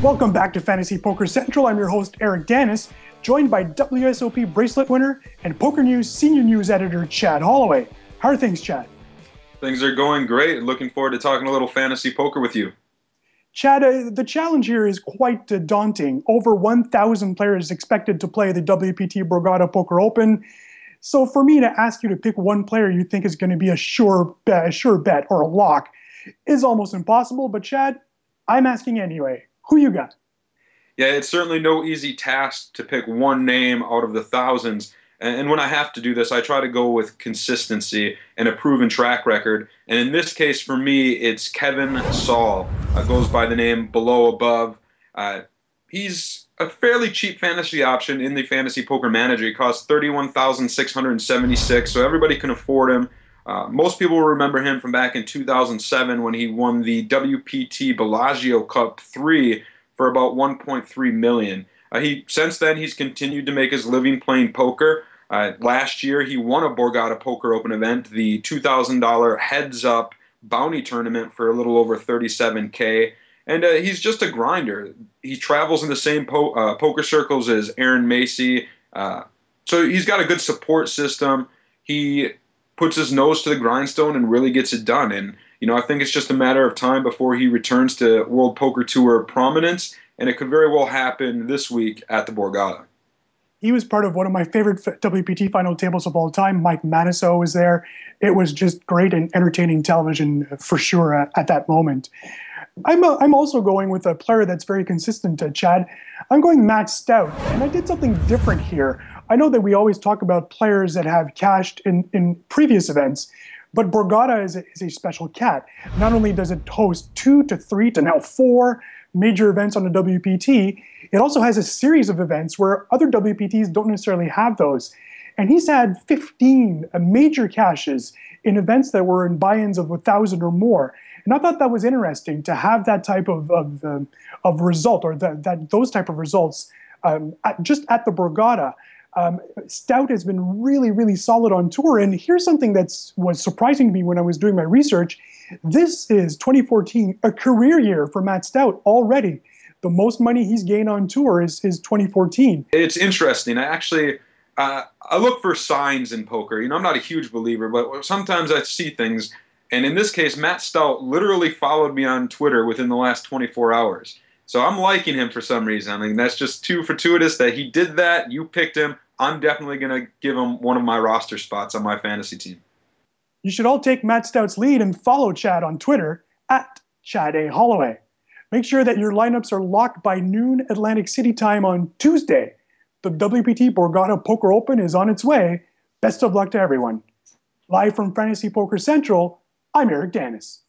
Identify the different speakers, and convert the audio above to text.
Speaker 1: Welcome back to Fantasy Poker Central. I'm your host, Eric Danis, joined by WSOP bracelet winner and Poker News senior news editor, Chad Holloway. How are things, Chad?
Speaker 2: Things are going great. Looking forward to talking a little fantasy poker with you.
Speaker 1: Chad, the challenge here is quite daunting. Over 1,000 players expected to play the WPT Borgata Poker Open. So for me to ask you to pick one player you think is going to be a sure bet or a lock is almost impossible. But Chad, I'm asking anyway. Who you got?
Speaker 2: Yeah, it's certainly no easy task to pick one name out of the thousands. And when I have to do this, I try to go with consistency and a proven track record. And in this case, for me, it's Kevin Saul. Goes by the name Below Above. He's a fairly cheap fantasy option in the Fantasy Poker Manager. He costs $31,676, so everybody can afford him. Most people will remember him from back in 2007 when he won the WPT Bellagio Cup 3 for about $1.3 million. Since then, he's continued to make his living playing poker. Last year, he won a Borgata Poker Open event, the $2,000 Heads Up Bounty Tournament for a little over $37K. And he's just a grinder. He travels in the same poker circles as Aaron Macy. So he's got a good support system. He puts his nose to the grindstone and really gets it done. And, I think it's just a matter of time before he returns to World Poker Tour prominence. And it could very well happen this week at the Borgata.
Speaker 1: He was part of one of my favorite WPT final tables of all time. Mike Matusow was there. It was just great and entertaining television for sure at that moment. I'm also going with a player that's very consistent, Chad. I'm going Matt Stout, and I did something different here. I know that we always talk about players that have cashed in previous events, but Borgata is a special cat. Not only does it host 2 to 3 to now 4 major events on the WPT, it also has a series of events where other WPTs don't necessarily have those. And he's had 15 major cashes in events that were in buy-ins of 1,000 or more. And I thought that was interesting to have that type of result, or those type of results just at the Borgata. Stout has been really, really solid on tour. And here's something that was surprising to me when I was doing my research. This is 2014, a career year for Matt Stout already. The most money he's gained on tour is 2014.
Speaker 2: It's interesting. I look for signs in poker. I'm not a huge believer, but sometimes I see things. And in this case, Matt Stout literally followed me on Twitter within the last 24 hours. So I'm liking him for some reason. I mean, that's just too fortuitous that he did that. You picked him. I'm definitely going to give him one of my roster spots on my fantasy team.
Speaker 1: You should all take Matt Stout's lead and follow Chad on Twitter at Chad A. Holloway. Make sure that your lineups are locked by noon Atlantic City time on Tuesday. The WPT Borgata Poker Open is on its way. Best of luck to everyone. Live from Fantasy Poker Central, I'm Eric Danis.